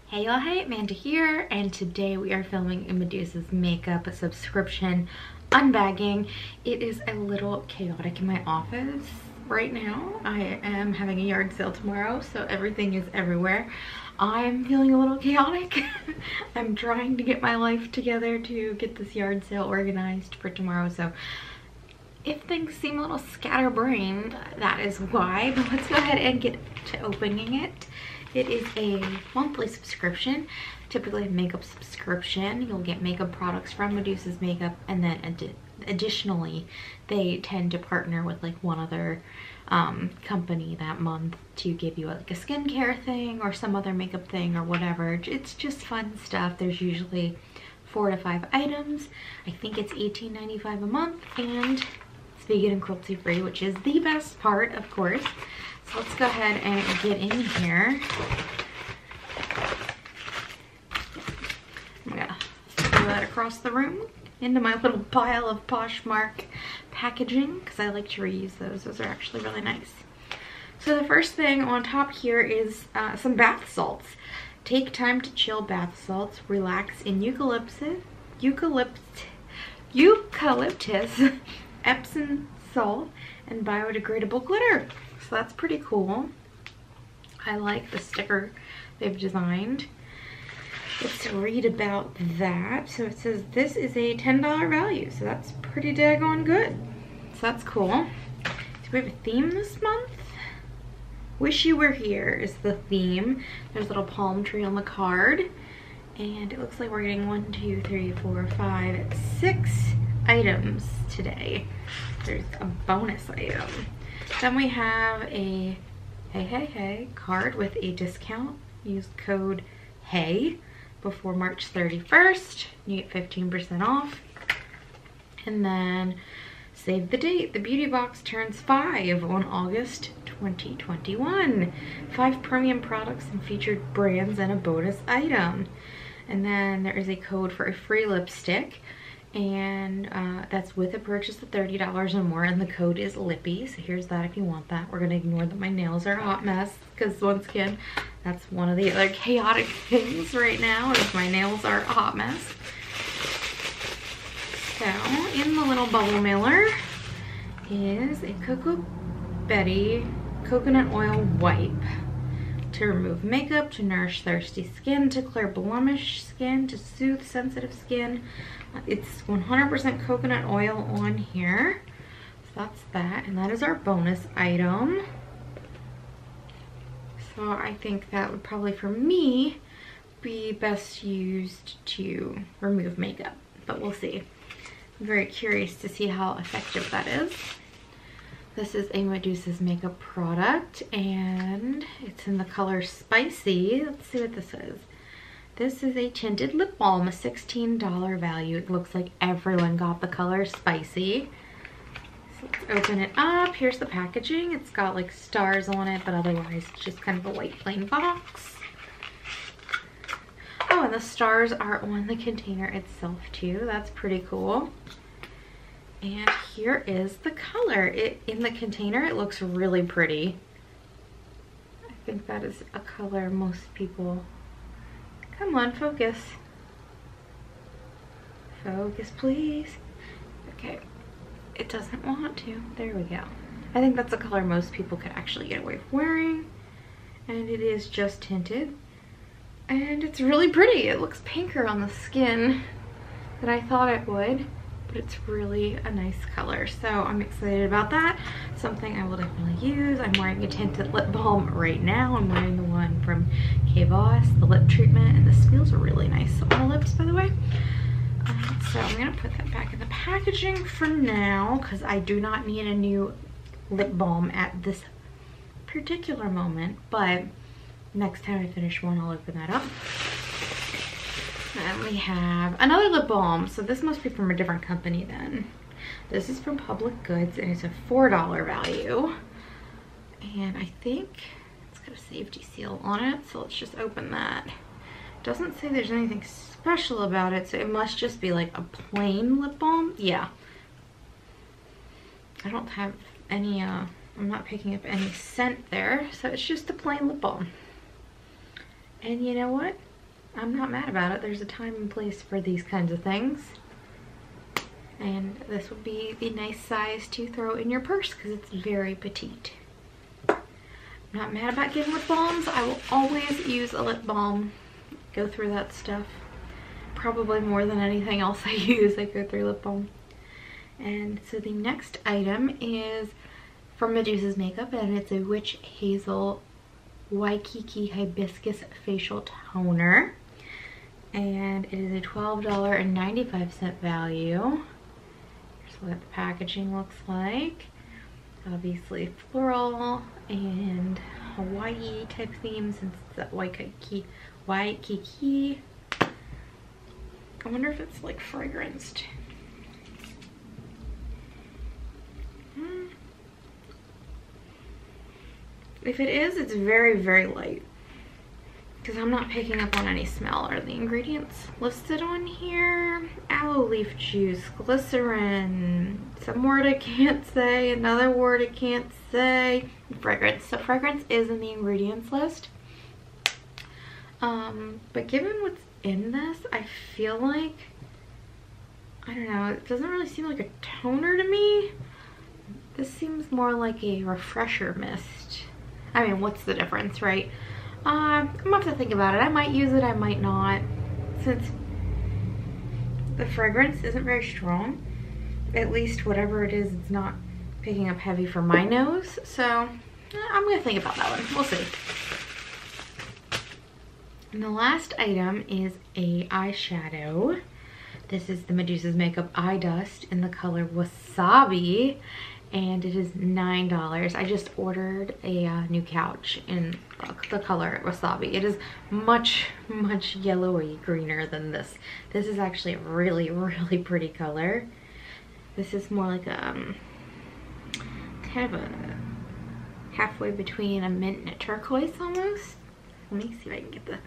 Hey y'all, hey, Amanda here, and today we are filming a Medusa's makeup subscription unbagging. It is a little chaotic in my office right now. I am having a yard sale tomorrow, so everything is everywhere. I'm feeling a little chaotic. I'm trying to get my life together to get this yard sale organized for tomorrow, so if things seem a little scatterbrained, that is why. But let's go ahead and get to opening it. It is a monthly subscription, typically a makeup subscription. You'll get makeup products from Medusa's Makeup, and then additionally, they tend to partner with like one other company that month to give you like a skincare thing or some other makeup thing or whatever. It's just fun stuff. There's usually 4 to 5 items. I think it's $18.95 a month, and it's vegan and cruelty free, which is the best part, of course. So let's go ahead and get in here. I'm gonna throw that across the room into my little pile of Poshmark packaging because I like to reuse those. Those are actually really nice. So the first thing on top here is some bath salts. Take time to chill bath salts. Relax in eucalyptus, Epsom salt, and biodegradable glitter. So that's pretty cool. I like the sticker they've designed. Let's read about that. So it says this is a $10 value, so that's pretty daggone good. So that's cool. Do we have a theme this month? Wish You Were Here is the theme. There's a little palm tree on the card. And it looks like we're getting 1, 2, 3, 4, 5, 6 items today. There's a bonus item. Then we have a hey card with a discount. Use code HEY before March 31st. You get 15% off. And then save the date. The beauty box turns 5 on August 2021. 5 premium products and featured brands and a bonus item. And then there is a code for a free lipstick. And that's with a purchase of $30 or more, and the code is Lippy. So here's that if you want that. We're gonna ignore that my nails are a hot mess, because once again, that's one of the other chaotic things right now, is my nails are a hot mess. So in the little bubble mailer is a Cocoa Betty coconut oil wipe to remove makeup, to nourish thirsty skin, to clear blemished skin, to soothe sensitive skin. It's 100% coconut oil on here. So that's that, and that is our bonus item. So I think that would probably, for me, be best used to remove makeup, but we'll see. I'm very curious to see how effective that is. This is a Medusa's makeup product, and it's in the color Spicy. Let's see what this is. This is a Tinted Lip Balm, a $16 value. It looks like everyone got the color Spicy. So let's open it up. Here's the packaging. It's got like stars on it, but otherwise it's just kind of a white plain box. Oh, and the stars are on the container itself too. That's pretty cool. And here is the color. In the container, it looks really pretty. I think that is a color most people... Come on, focus. Focus, please. Okay, it doesn't want to. There we go. I think that's a color most people could actually get away with wearing. And it is just tinted. And it's really pretty. It looks pinker on the skin than I thought it would. But it's really a nice color, so I'm excited about that. Something I will definitely use. I'm wearing a tinted lip balm right now. I'm wearing the one from the lip treatment, and this feels really nice on the lips, by the way. So I'm gonna put that back in the packaging for now, because I do not need a new lip balm at this particular moment, but next time I finish one, I'll open that up. And we have another lip balm. So this must be from a different company then. This is from Public Goods, and it's a $4 value. And I think it's got a safety seal on it, so let's just open that. Doesn't say there's anything special about it, so it must just be like a plain lip balm. Yeah. I don't have any, I'm not picking up any scent there, so it's just a plain lip balm. And you know what? I'm not mad about it. There's a time and place for these kinds of things. And this would be the nice size to throw in your purse because it's very petite. I'm not mad about getting lip balms. I will always use a lip balm. Go through that stuff. Probably more than anything else I use, I go through lip balm. And so the next item is from Medusa's Makeup, and it's a Witch Hazel Waikiki Hibiscus Facial Toner. And it is a $12.95 value. Here's what the packaging looks like. Obviously floral and Hawaii type theme since it's that Waikiki. I wonder if it's like fragranced. If it is, it's very, very light. Because I'm not picking up on any smell. Are the ingredients listed on here? Aloe leaf juice, glycerin, some word I can't say, another word I can't say. Fragrance. So fragrance is in the ingredients list. But given what's in this, I feel like, I don't know, it doesn't really seem like a toner to me. This seems more like a refresher mist. I mean, what's the difference, right? I'm gonna have to think about it. I might use it, I might not. Since the fragrance isn't very strong, at least whatever it is, it's not picking up heavy for my nose. So I'm gonna think about that one. We'll see. And the last item is a eyeshadow. This is the Medusa's Makeup Eye Dust in the color Wasabi, and it is $9. I just ordered a new couch in the color Wasabi. It is much, much yellowy greener than this. This is actually a really, really pretty color. This is more like a kind of a halfway between a mint and a turquoise almost. Let me see if I can get the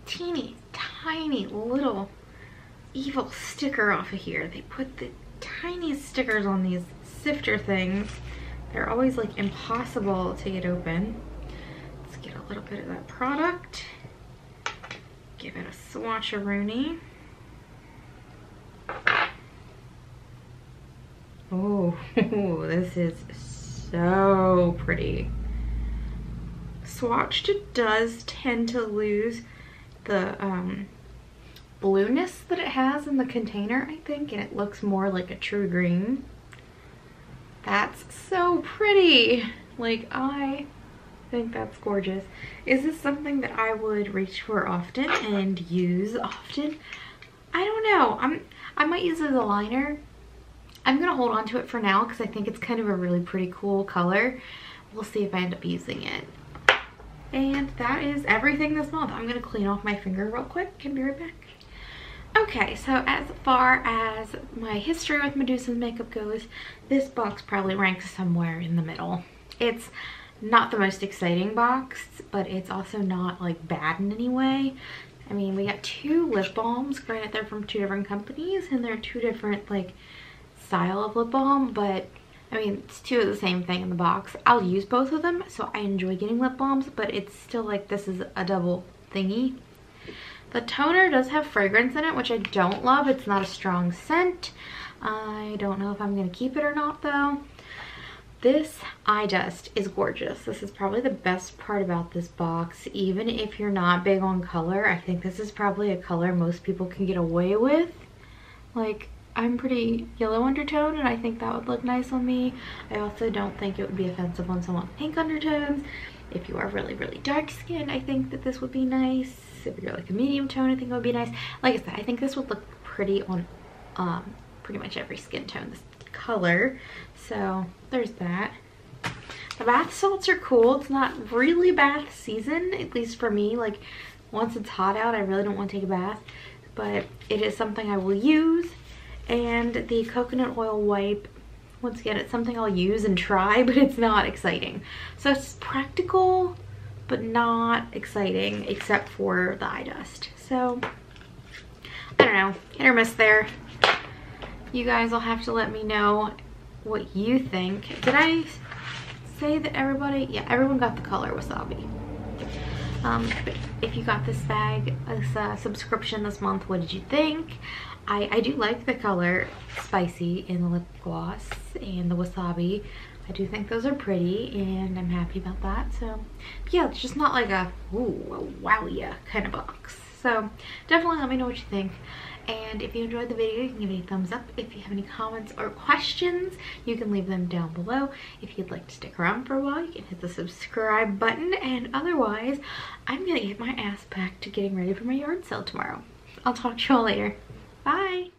teeny tiny little evil sticker off of here. They put the tiniest stickers on these sifter things. They're always like impossible to get open. Let's get a little bit of that product. Give it a swatch-a-rooney. Oh, this is so pretty. Swatched, it does tend to lose the blueness that it has in the container, I think, and it looks more like a true green. That's so pretty. Like, I think that's gorgeous. Is this something that I would reach for often and use often? I don't know. I might use it as a liner. I'm gonna hold on to it for now because I think it's kind of a really pretty cool color. We'll see if I end up using it. And that is everything this month. I'm gonna clean off my finger real quick. Can be right back. Okay, so as far as my history with Medusa's Makeup goes, this box probably ranks somewhere in the middle. It's not the most exciting box, but it's also not like bad in any way. I mean, we got 2 lip balms. Granted, they're from 2 different companies and they're 2 different like style of lip balm, but I mean, it's 2 of the same thing in the box. I'll use both of them, so I enjoy getting lip balms, but it's still like this is a double thingy. The toner does have fragrance in it, which I don't love. It's not a strong scent. I don't know if I'm going to keep it or not, though. This eye dust is gorgeous. This is probably the best part about this box. Even if you're not big on color, I think this is probably a color most people can get away with. Like, I'm pretty yellow undertone, and I think that would look nice on me. I also don't think it would be offensive on someone with pink undertones. If you are really, really dark skinned, I think that this would be nice. If you're like a medium tone, I think it would be nice. Like I said, I think this would look pretty on pretty much every skin tone, this color. So there's that. The bath salts are cool. It's not really bath season, at least for me. Like, once it's hot out, I really don't want to take a bath, but it is something I will use. And the coconut oil wipe, once again, it's something I'll use and try, but it's not exciting. So it's practical, but not exciting, except for the eye dust. So, I don't know, hit or miss there. You guys will have to let me know what you think. Did I say that everybody? Yeah, everyone got the color Wasabi. But if you got this bag as a subscription this month, what did you think? I do like the color Spicy in the lip gloss and the Wasabi. I do think those are pretty, and I'm happy about that. So yeah, it's just not like a wow yeah kind of box. So definitely let me know what you think. And if you enjoyed the video, you can give me a thumbs up. If you have any comments or questions, you can leave them down below. If you'd like to stick around for a while, you can hit the subscribe button. And otherwise, I'm gonna get my ass back to getting ready for my yard sale tomorrow. I'll talk to you all later. Bye!